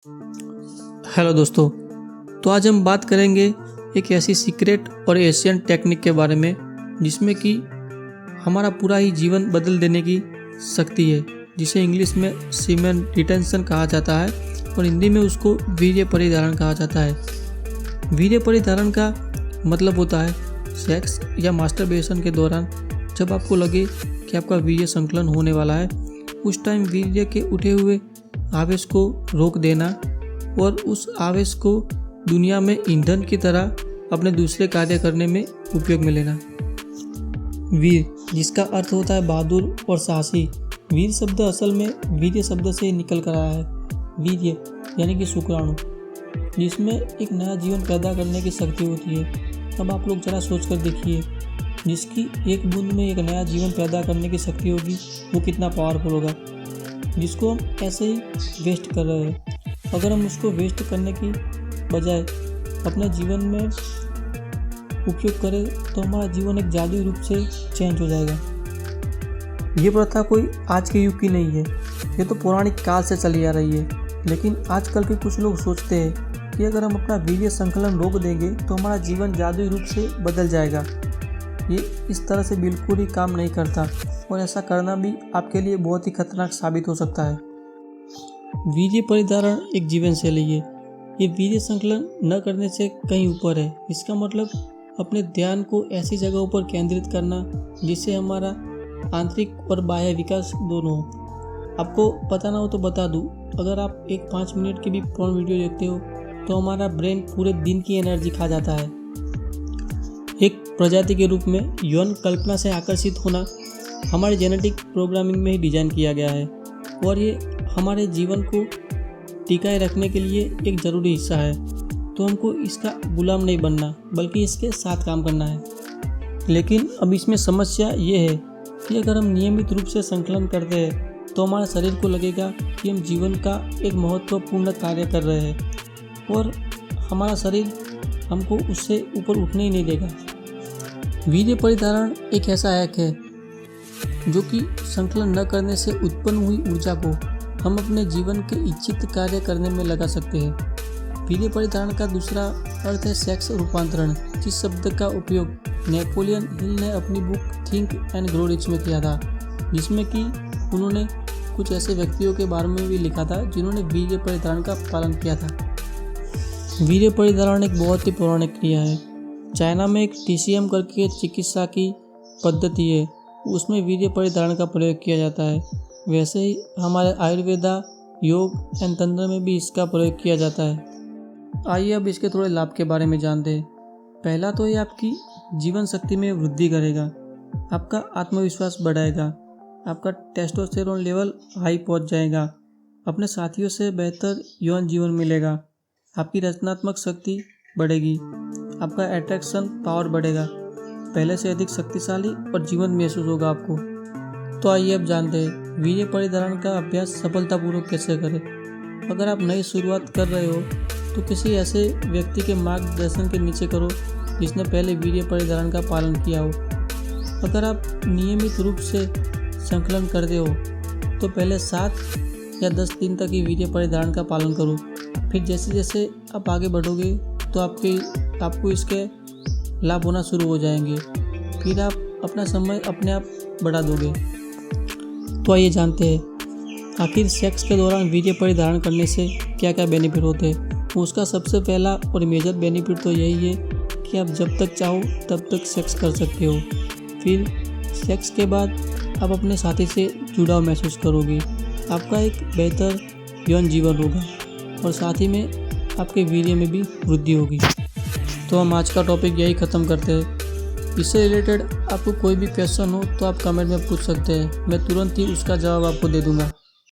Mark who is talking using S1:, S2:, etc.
S1: Hello दोस्तों। तो आज हम बात करेंगे एक ऐसी सीक्रेट और एशियंट टेक्निक के बारे में जिसमें कि हमारा पूरा ही जीवन बदल देने की शक्ति है, जिसे इंग्लिश में सीमेन रिटेंशन कहा जाता है और हिंदी में उसको वीर्य परिधारण कहा जाता है। वीर्य परिधारण का मतलब होता है सेक्स या मास्टरबेशन के दौरान जब आपको लगे कि आपका वीर्य संकलन होने वाला है, उस टाइम वीर्य के उठे हुए आवेश को रोक देना और उस आवेश को दुनिया में ईंधन की तरह अपने दूसरे कार्य करने में उपयोग में लेना। वीर, जिसका अर्थ होता है बहादुर और साहसी। वीर शब्द असल में वीर्य शब्द से निकल कर आया है। वीर्य यानी कि शुक्राणु, जिसमें एक नया जीवन पैदा करने की शक्ति होती है। अब आप लोग जरा सोच कर देखिए, जिसकी एक बूंद में एक नया जीवन पैदा करने की शक्ति होगी, वो कितना पावरफुल होगा, जिसको हम ऐसे ही वेस्ट कर रहे हैं। अगर हम उसको वेस्ट करने की बजाय अपने जीवन में उपयोग करें तो हमारा जीवन एक जादुई रूप से चेंज हो जाएगा। ये प्रथा कोई आज के युग की नहीं है, ये तो पौराणिक काल से चली आ रही है। लेकिन आजकल के कुछ लोग सोचते हैं कि अगर हम अपना वीर्य संकलन रोक देंगे तो हमारा जीवन जादुई रूप से बदल जाएगा। ये इस तरह से बिल्कुल ही काम नहीं करता और ऐसा करना भी आपके लिए बहुत ही खतरनाक साबित हो सकता है। वीर्य परिधारण एक जीवन शैली है। ये वीर्य संकलन न करने से कहीं ऊपर है। इसका मतलब अपने ध्यान को ऐसी जगहों पर केंद्रित करना जिससे हमारा आंतरिक और बाह्य विकास दोनों हो। आपको पता ना हो तो बता दूं, अगर आप एक 5 मिनट की भी पोर्न वीडियो देखते हो तो हमारा ब्रेन पूरे दिन की एनर्जी खा जाता है। एक प्रजाति के रूप में यौन कल्पना से आकर्षित होना हमारे जेनेटिक प्रोग्रामिंग में ही डिजाइन किया गया है और ये हमारे जीवन को टिकाए रखने के लिए एक ज़रूरी हिस्सा है। तो हमको इसका गुलाम नहीं बनना, बल्कि इसके साथ काम करना है। लेकिन अब इसमें समस्या ये है कि अगर हम नियमित रूप से संकलन करते हैं तो हमारे शरीर को लगेगा कि हम जीवन का एक महत्वपूर्ण कार्य कर रहे हैं और हमारा शरीर हमको उससे ऊपर उठने ही नहीं देगा। वीर्य परिधारण एक ऐसा हैक है जो कि संकलन न करने से उत्पन्न हुई ऊर्जा को हम अपने जीवन के इच्छित कार्य करने में लगा सकते हैं। वीर्य परिधारण का दूसरा अर्थ है सेक्स रूपांतरण, जिस शब्द का उपयोग नेपोलियन हिल ने अपनी book think and grow rich में किया था, जिसमें कि उन्होंने कुछ ऐसे व्यक्तियों के बारे में भी लिखा था जिन्होंने वीर्य परिधारण का पालन किया था। वीर्य परिधारण एक बहुत ही पौराणिक क्रिया है। चाइना में एक TCM करके चिकित्सा की पद्धति है, उसमें वीर्य परिधारण का प्रयोग किया जाता है। वैसे ही हमारे आयुर्वेदा, योग एवं तंत्र में भी इसका प्रयोग किया जाता है। आइए अब इसके थोड़े लाभ के बारे में जानते हैं। पहला तो ये आपकी जीवन शक्ति में वृद्धि करेगा, आपका आत्मविश्वास बढ़ाएगा, आपका टेस्टोस्टेरोन लेवल हाई पहुंच जाएगा, अपने साथियों से बेहतर यौन जीवन मिलेगा, आपकी रचनात्मक शक्ति बढ़ेगी, आपका अट्रैक्शन पावर बढ़ेगा, पहले से अधिक शक्तिशाली और जीवंत महसूस होगा आपको। तो आइए अब जानते हैं वीर्य परिधारण का अभ्यास सफलतापूर्वक कैसे करें। अगर आप नई शुरुआत कर रहे हो तो किसी ऐसे व्यक्ति के मार्गदर्शन के नीचे करो जिसने पहले वीर्य परिधारण का पालन किया हो। अगर आप नियमित रूप से संकलन करते हो तो पहले 7 या 10 दिन तक ही वीर्य परिधारण का पालन करो। फिर जैसे जैसे आप आगे बढ़ोगे तो आपको इसके लाभ होना शुरू हो जाएंगे। फिर आप अपना समय अपने आप बढ़ा दोगे। तो आइए जानते हैं आखिर सेक्स के दौरान वीर्य परिधारण करने से क्या क्या बेनिफिट होते हैं। उसका सबसे पहला और मेजर बेनिफिट तो यही है कि आप जब तक चाहो तब तक सेक्स कर सकते हो। फिर सेक्स के बाद आप अपने साथी से जुड़ाव महसूस करोगे, आपका एक बेहतर यौन जीवन होगा और साथ ही में आपके वीर्य में भी वृद्धि होगी। तो हम आज का टॉपिक यही ख़त्म करते हैं। इससे रिलेटेड आपको कोई भी क्वेश्चन हो तो आप कमेंट में पूछ सकते हैं, मैं तुरंत ही उसका जवाब आपको दे दूँगा।